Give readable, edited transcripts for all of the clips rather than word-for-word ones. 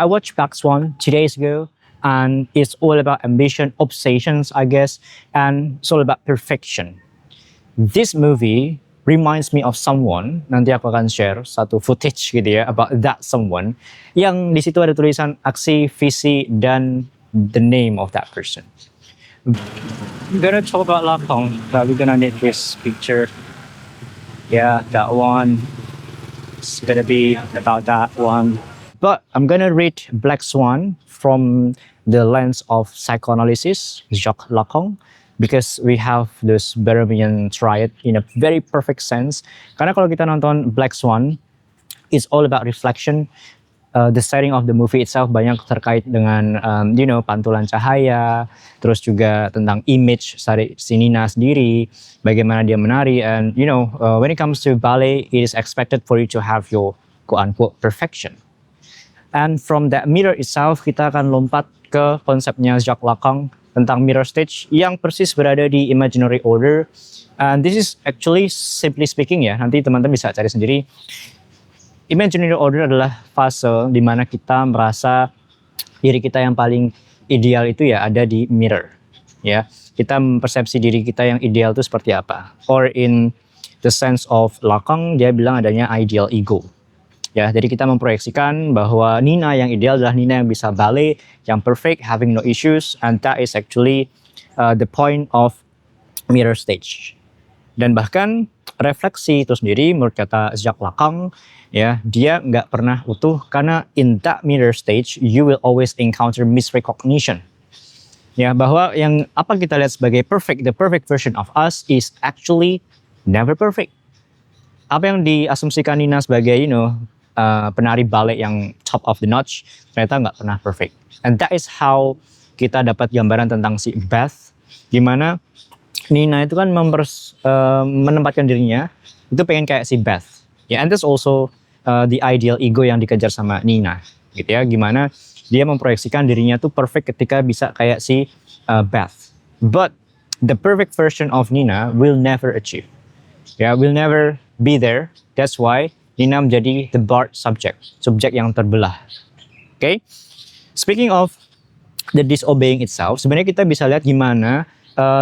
I watched Black Swan 2 days ago, and it's all about ambition, obsessions, I guess, and it's all about perfection. This movie reminds me of someone. Nanti aku akan share satu footage gitu ya about that someone, yang di situ ada tulisan aksi, visi, dan the name of that person. I'm gonna talk about Lakong, but we're gonna need this picture. Yeah, that one. It's gonna be about that one. But I'm gonna read Black Swan from the lens of psychoanalysis, Jacques Lacan, because we have this Bergman triad in a very perfect sense. Karena kalau kita nonton Black Swan, it's all about reflection. The setting of the movie itself banyak terkait dengan pantulan cahaya, terus juga tentang image si Nina sendiri, bagaimana dia menari, and when it comes to ballet, it is expected for you to have your quote-unquote perfection. And from that mirror itself, kita akan lompat ke konsepnya Jacques Lacan tentang mirror stage yang persis berada di imaginary order. And this is actually, simply speaking ya, nanti teman-teman bisa cari sendiri. Imaginary order adalah fase di mana kita merasa diri kita yang paling ideal itu ya ada di mirror. Ya, kita mempersepsi diri kita yang ideal itu seperti apa. Or in the sense of Lacan, dia bilang adanya ideal ego. Ya, jadi kita memproyeksikan bahwa Nina yang ideal adalah Nina yang bisa ballet, yang perfect, having no issues, and that is actually the point of mirror stage. Dan bahkan refleksi itu sendiri menurut kata Jacques Lacan, ya, dia nggak pernah utuh karena in that mirror stage you will always encounter misrecognition. Ya, bahwa yang apa kita lihat sebagai perfect, the perfect version of us is actually never perfect. Apa yang diasumsikan Nina sebagai penari ballet yang top of the notch ternyata nggak pernah perfect. And that is how kita dapat gambaran tentang si Beth, gimana Nina itu kan menempatkan dirinya itu pengen kayak si Beth. Ya, and that's also the ideal ego yang dikejar sama Nina, gitu ya. Gimana dia memproyeksikan dirinya tuh perfect ketika bisa kayak si Beth. But the perfect version of Nina will never achieve. Ya, will never be there. That's why Nina menjadi the barred subject, subjek yang terbelah. Okay? Speaking of the disobeying itself, sebenarnya kita bisa lihat gimana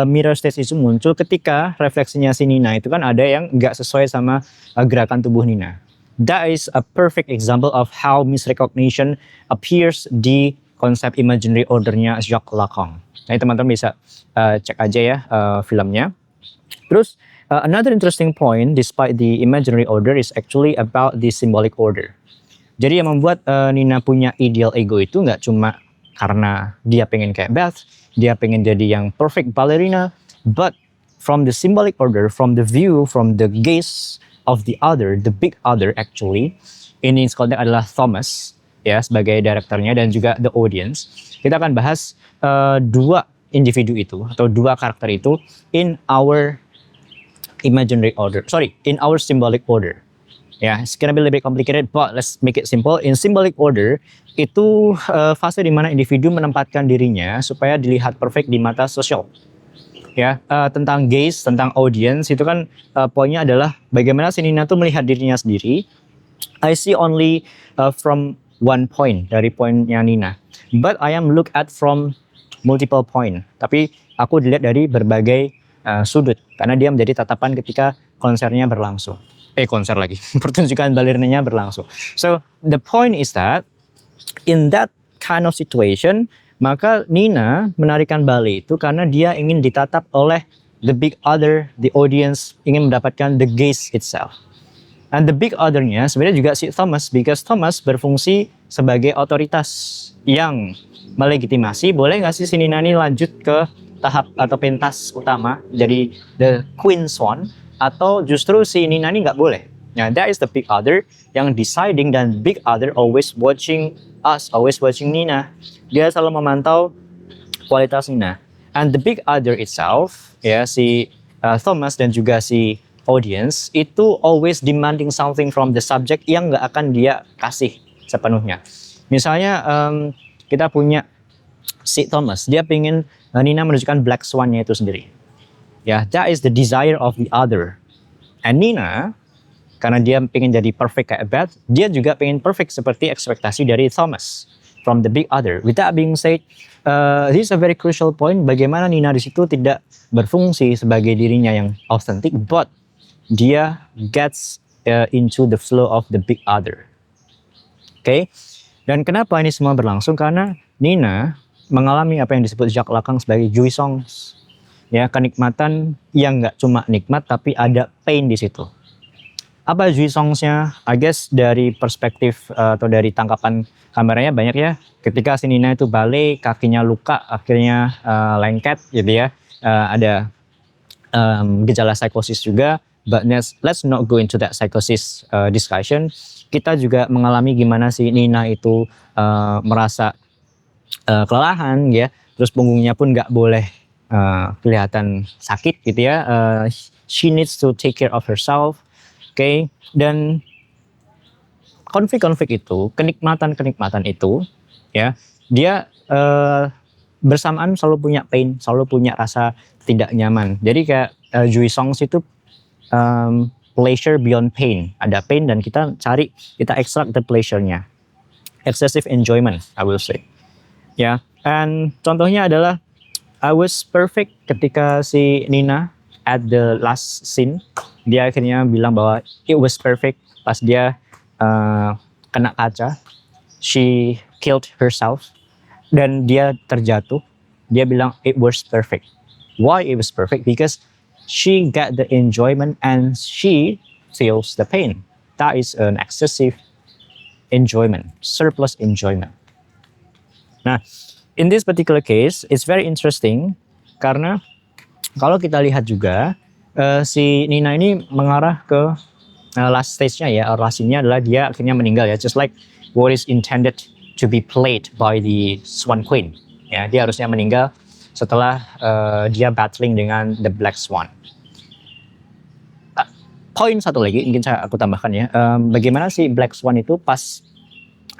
mirror stage itu muncul ketika refleksinya si Nina itu kan ada yang nggak sesuai sama gerakan tubuh Nina. That is a perfect example of how misrecognition appears di konsep imaginary ordernya Jacques Lacan. Nah, teman-teman bisa cek aja ya filmnya. Terus another interesting point despite the imaginary order is actually about the symbolic order. Jadi yang membuat Nina punya ideal ego itu nggak cuma karena dia pengen kayak Beth, dia pengen jadi yang perfect ballerina, but from the symbolic order, from the view, from the gaze of the other, the big other actually, ini sekolahnya adalah Thomas, ya, sebagai direkturnya dan juga the audience. Kita akan bahas dua individu itu atau dua karakter itu in our imaginary order, in our symbolic order. Ya, it's gonna be a little bit complicated, but let's make it simple. In symbolic order, itu fase di mana individu menempatkan dirinya supaya dilihat perfect di mata sosial. Ya, tentang gaze, tentang audience, itu kan poinnya adalah bagaimana si Nina tuh melihat dirinya sendiri. I see only from one point, dari poinnya Nina. But I am look at from multiple point. Tapi aku dilihat dari berbagai sudut, karena dia menjadi tatapan ketika konsernya berlangsung. Pertunjukan balerinanya berlangsung. So the point is that in that kind of situation, maka Nina menarikan ballet itu karena dia ingin ditatap oleh the big other, the audience, ingin mendapatkan the gaze itself. And the big other-nya sebenarnya juga si Thomas, because Thomas berfungsi sebagai otoritas yang melegitimasi, boleh nggak sih si Nina ini lanjut ke tahap atau pentas utama jadi the Queen Swan, atau justru si Nina ini nggak boleh. Nah, that is the big other yang deciding, dan big other always watching us, always watching Nina. Dia selalu memantau kualitas Nina. And the big other itself, ya, si Thomas dan juga si audience itu always demanding something from the subject yang nggak akan dia kasih sepenuhnya. Misalnya kita punya si Thomas, dia pengen Nina menunjukkan Black Swan-nya itu sendiri. Ya, that is the desire of the other. And Nina, karena dia pengen jadi perfect kayak Beth, dia juga pengen perfect seperti ekspektasi dari Thomas. from the big other. With that being said, this is a very crucial point. Bagaimana Nina di situ tidak berfungsi sebagai dirinya yang authentic, but dia gets into the flow of the big other. Oke, dan kenapa ini semua berlangsung? Karena Nina mengalami apa yang disebut Jacques Lacan sebagai jouissance, ya, kenikmatan yang nggak cuma nikmat tapi ada pain di situ. Apa jouissance-nya? I guess dari perspektif atau dari tangkapan kameranya banyak ya. Ketika si Nina itu balik, kakinya luka, akhirnya lengket gitu ya. Ada gejala psikosis juga. But let's not go into that psychosis discussion. Kita juga mengalami gimana si Nina itu merasa kelelahan ya. Terus punggungnya pun nggak boleh kelihatan sakit gitu ya. She needs to take care of herself. Oke, dan konflik-konflik itu, kenikmatan-kenikmatan itu, ya, dia bersamaan selalu punya pain, selalu punya rasa tidak nyaman. Jadi kayak jouissance itu pleasure beyond pain. Ada pain dan kita extract the pleasure-nya. Excessive enjoyment, I will say. Ya, and contohnya adalah I was perfect ketika si Nina at the last scene. Dia akhirnya bilang bahwa it was perfect pas dia kena kaca. She killed herself dan dia terjatuh. Dia bilang it was perfect. Why it was perfect? Because she got the enjoyment and she feels the pain. That is an excessive enjoyment, surplus enjoyment. Nah, in this particular case, it's very interesting karena kalau kita lihat juga si Nina ini mengarah ke last stage-nya ya, last scene-nya adalah dia akhirnya meninggal ya, just like what is intended to be played by the Swan Queen. Ya, dia harusnya meninggal setelah dia battling dengan the Black Swan. Poin satu lagi mungkin aku tambahkan ya, bagaimana si Black Swan itu pas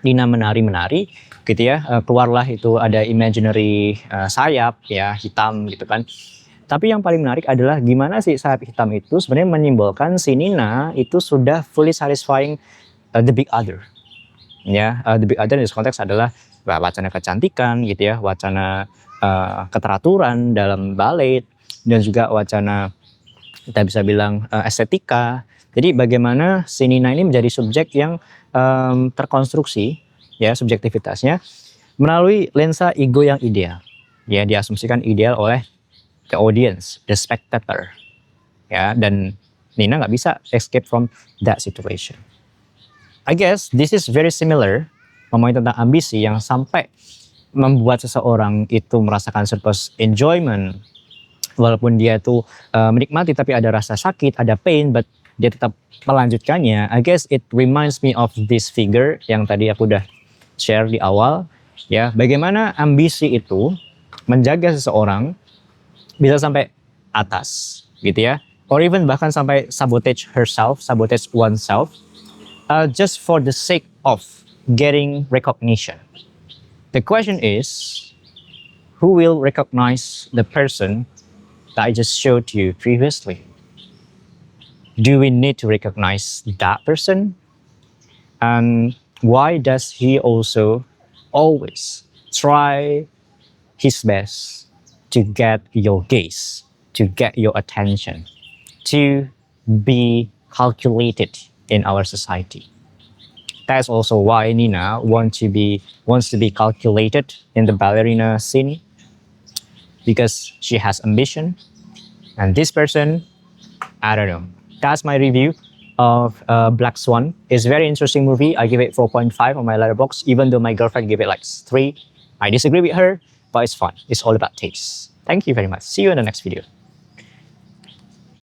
Nina menari-menari gitu ya, keluarlah itu ada imaginary sayap ya, hitam gitu kan. Tapi yang paling menarik adalah gimana si sayap hitam itu sebenarnya menyimbolkan si Nina itu sudah fully satisfying the big other. Ya, the big other in this konteks adalah wacana kecantikan gitu ya, wacana keteraturan dalam ballet dan juga wacana kita bisa bilang estetika. Jadi bagaimana si Nina ini menjadi subjek yang terkonstruksi ya subjektivitasnya melalui lensa ego yang ideal. Ya, diasumsikan ideal oleh the audience, the spectator. Ya, dan Nina nggak bisa escape from that situation. I guess this is very similar ngomongin tentang ambisi yang sampai membuat seseorang itu merasakan surplus enjoyment walaupun dia itu menikmati tapi ada rasa sakit, ada pain, but dia tetap melanjutkannya. I guess it reminds me of this figure yang tadi aku udah share di awal ya, bagaimana ambisi itu menjaga seseorang bisa sampai atas gitu ya, or even bahkan sampai sabotage herself, sabotage oneself, just for the sake of getting recognition. The question is, who will recognize the person that I just showed you previously? Do we need to recognize that person? And why does he also always try his best to get your gaze, to get your attention, to be calculated in our society? That's also why Nina wants to be calculated in the ballerina scene, because she has ambition. And this person, I don't know. That's my review of Black Swan. It's a very interesting movie. I give it 4.5 on my Letterboxd, even though my girlfriend gave it like 3. I disagree with her, but it's fun. It's all about taste. Thank you very much. See you in the next video.